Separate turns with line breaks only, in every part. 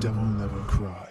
DevilNeverCry.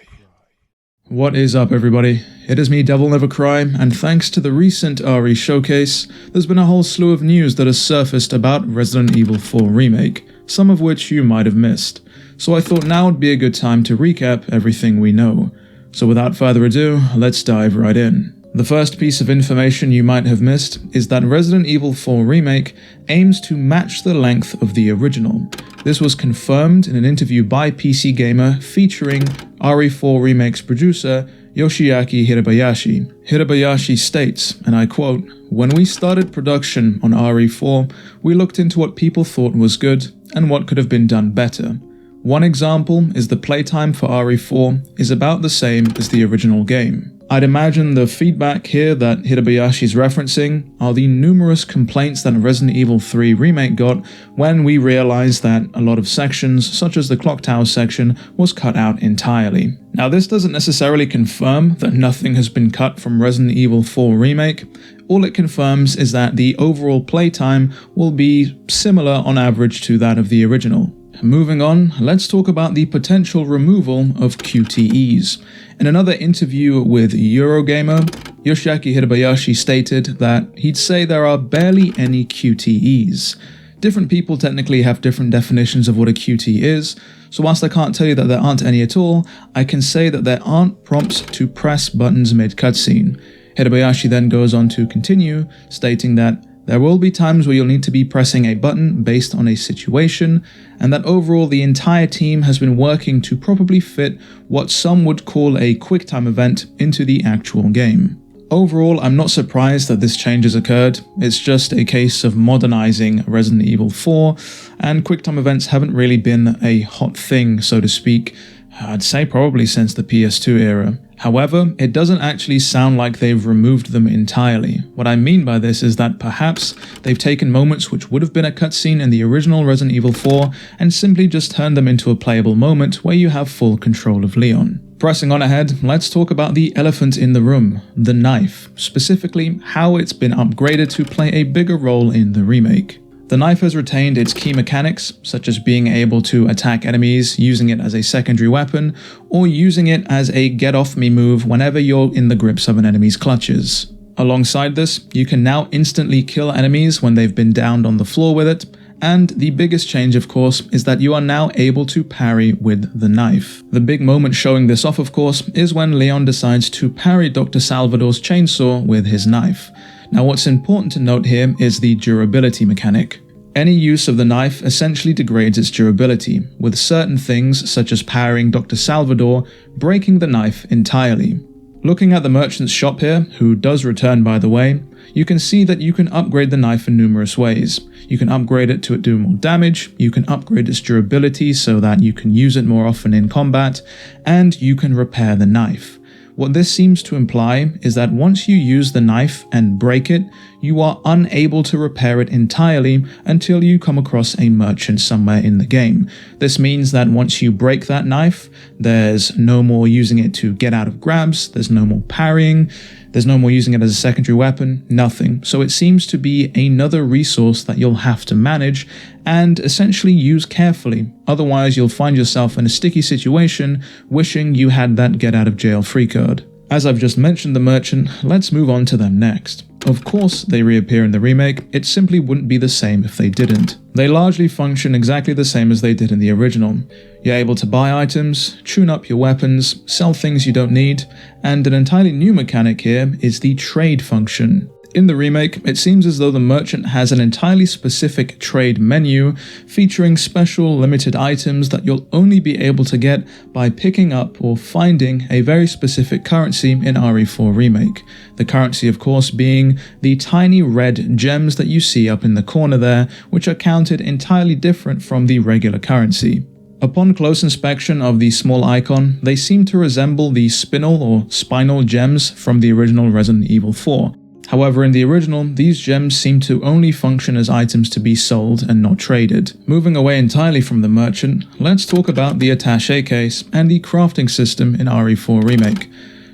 What is up, everybody? It is me, DevilNeverCry, and thanks to the recent RE showcase, there's been a whole slew of news that has surfaced about Resident Evil 4 Remake, some of which you might have missed. So I thought now would be a good time to recap everything we know. So without further ado, let's dive right in. The first piece of information you might have missed is that Resident Evil 4 Remake aims to match the length of the original. This was confirmed in an interview by PC Gamer featuring RE4 Remake's producer Yoshiaki Hirabayashi. Hirabayashi states, and I quote, "When we started production on RE4, we looked into what people thought was good and what could have been done better. One example is the playtime for RE4 is about the same as the original game." I'd imagine the feedback here that Hirabayashi's referencing are the numerous complaints that Resident Evil 3 Remake got when we realized that a lot of sections, such as the clock tower section, was cut out entirely. Now, this doesn't necessarily confirm that nothing has been cut from Resident Evil 4 Remake. All it confirms is that the overall playtime will be similar on average to that of the original. Moving on, let's talk about the potential removal of QTEs. In another interview with Eurogamer, Yoshiaki Hirabayashi stated that he'd say there are barely any QTEs. Different people technically have different definitions of what a QTE is, so whilst I can't tell you that there aren't any at all, I can say that there aren't prompts to press buttons mid-cutscene. Hirabayashi then goes on to continue, stating that there will be times where you'll need to be pressing a button based on a situation, and that overall the entire team has been working to probably fit what some would call a QuickTime event into the actual game. Overall, I'm not surprised that this change has occurred. It's just a case of modernizing Resident Evil 4, and QuickTime events haven't really been a hot thing, so to speak. I'd say probably since the PS2 era. However, it doesn't actually sound like they've removed them entirely. What I mean by this is that perhaps they've taken moments which would have been a cutscene in the original Resident Evil 4 and simply just turned them into a playable moment where you have full control of Leon. Pressing on ahead, let's talk about the elephant in the room, the knife, specifically how it's been upgraded to play a bigger role in the remake. The knife has retained its key mechanics, such as being able to attack enemies using it as a secondary weapon, or using it as a get-off-me move whenever you're in the grips of an enemy's clutches. Alongside this, you can now instantly kill enemies when they've been downed on the floor with it, and the biggest change, of course, is that you are now able to parry with the knife. The big moment showing this off, of course, is when Leon decides to parry Dr. Salvador's chainsaw with his knife. Now, what's important to note here is the durability mechanic. Any use of the knife essentially degrades its durability, with certain things such as parrying Dr. Salvador breaking the knife entirely. Looking at the merchant's shop here, who does return by the way, you can see that you can upgrade the knife in numerous ways. You can upgrade it to do more damage, you can upgrade its durability so that you can use it more often in combat, and you can repair the knife. What this seems to imply is that once you use the knife and break it, you are unable to repair it entirely until you come across a merchant somewhere in the game. This means that once you break that knife, there's no more using it to get out of grabs, there's no more parrying, there's no more using it as a secondary weapon, nothing. So it seems to be another resource that you'll have to manage and essentially use carefully. Otherwise, you'll find yourself in a sticky situation wishing you had that get out of jail free card. As I've just mentioned the merchant, let's move on to them next. Of course they reappear in the remake, it simply wouldn't be the same if they didn't. They largely function exactly the same as they did in the original. You're able to buy items, tune up your weapons, sell things you don't need, and an entirely new mechanic here is the trade function. In the remake, it seems as though the merchant has an entirely specific trade menu featuring special limited items that you'll only be able to get by picking up or finding a very specific currency in RE4 Remake. The currency, of course, being the tiny red gems that you see up in the corner there, which are counted entirely different from the regular currency. Upon close inspection of the small icon, they seem to resemble the spinal or spinal gems from the original Resident Evil 4. However, in the original, these gems seem to only function as items to be sold and not traded. Moving away entirely from the merchant, let's talk about the ATTACHE case and the crafting system in RE4 Remake.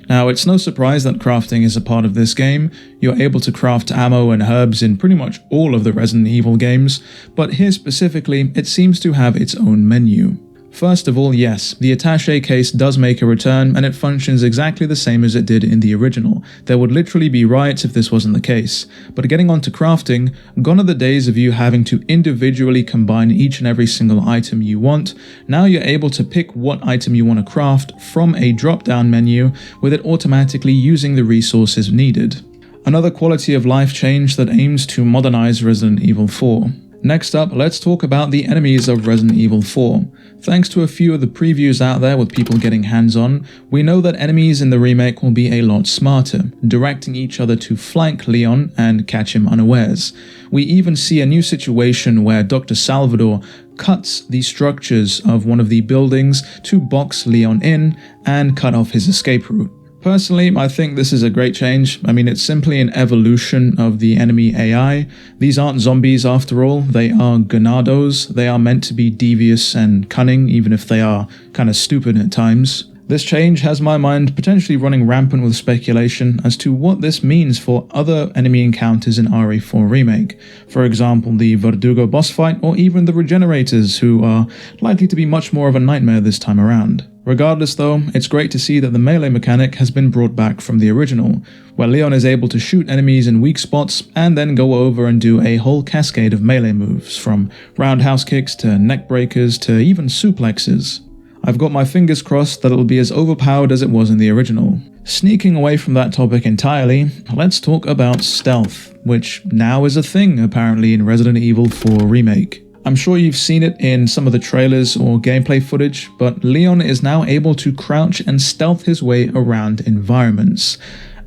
Now, it's no surprise that crafting is a part of this game. You're able to craft ammo and herbs in pretty much all of the Resident Evil games, but here specifically, it seems to have its own menu. First of all, yes, the attache case does make a return and it functions exactly the same as it did in the original. There would literally be riots if this wasn't the case. But getting on to crafting, gone are the days of you having to individually combine each and every single item you want. Now you're able to pick what item you want to craft from a drop-down menu, with it automatically using the resources needed. Another quality of life change that aims to modernize Resident Evil 4. Next up, let's talk about the enemies of Resident Evil 4. Thanks to a few of the previews out there with people getting hands-on, we know that enemies in the remake will be a lot smarter, directing each other to flank Leon and catch him unawares. We even see a new situation where Dr. Salvador cuts the structures of one of the buildings to box Leon in and cut off his escape route. Personally, I think this is a great change. I mean, it's simply an evolution of the enemy AI. These aren't zombies after all, they are ganados. They are meant to be devious and cunning, even if they are kind of stupid at times. This change has my mind potentially running rampant with speculation as to what this means for other enemy encounters in RE4 Remake. For example, the Verdugo boss fight, or even the Regenerators, who are likely to be much more of a nightmare this time around. Regardless though, it's great to see that the melee mechanic has been brought back from the original, where Leon is able to shoot enemies in weak spots and then go over and do a whole cascade of melee moves, from roundhouse kicks to neck breakers to even suplexes. I've got my fingers crossed that it'll be as overpowered as it was in the original. Sneaking away from that topic entirely, let's talk about stealth, which now is a thing apparently in Resident Evil 4 Remake. I'm sure you've seen it in some of the trailers or gameplay footage, but Leon is now able to crouch and stealth his way around environments.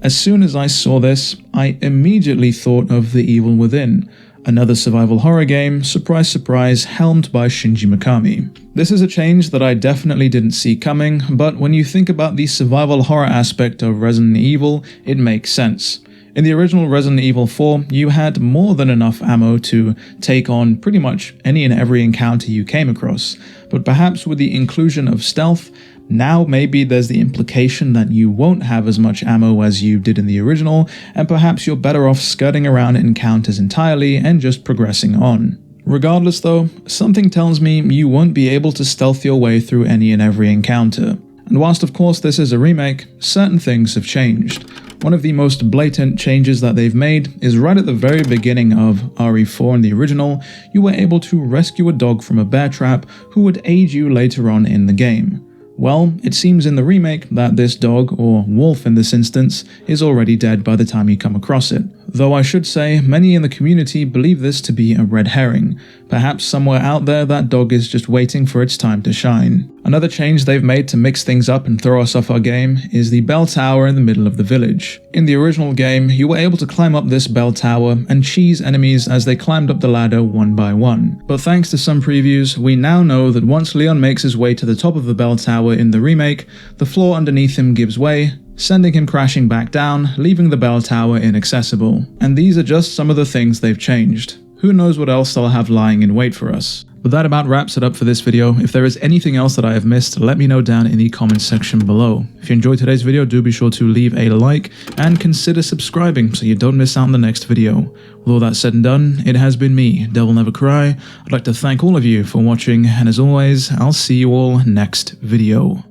As soon as I saw this, I immediately thought of The Evil Within, another survival horror game, surprise surprise, helmed by Shinji Mikami. This is a change that I definitely didn't see coming, but when you think about the survival horror aspect of Resident Evil, it makes sense. In the original Resident Evil 4, you had more than enough ammo to take on pretty much any and every encounter you came across, but perhaps with the inclusion of stealth, now maybe there's the implication that you won't have as much ammo as you did in the original, and perhaps you're better off skirting around encounters entirely and just progressing on. Regardless though, something tells me you won't be able to stealth your way through any and every encounter. And whilst of course this is a remake, certain things have changed. One of the most blatant changes that they've made is right at the very beginning of RE4 in the original, you were able to rescue a dog from a bear trap who would aid you later on in the game. Well, it seems in the remake that this dog, or wolf in this instance, is already dead by the time you come across it. Though I should say, many in the community believe this to be a red herring. Perhaps somewhere out there that dog is just waiting for its time to shine. Another change they've made to mix things up and throw us off our game is the bell tower in the middle of the village. In the original game, you were able to climb up this bell tower and cheese enemies as they climbed up the ladder one by one. But thanks to some previews, we now know that once Leon makes his way to the top of the bell tower in the remake, the floor underneath him gives way, sending him crashing back down, leaving the bell tower inaccessible. And these are just some of the things they've changed. Who knows what else they'll have lying in wait for us. But that about wraps it up for this video. If there is anything else that I have missed, let me know down in the comments section below. If you enjoyed today's video, do be sure to leave a like and consider subscribing so you don't miss out on the next video. With all that said and done, it has been me, DevilNeverCry. I'd like to thank all of you for watching, and as always, I'll see you all next video.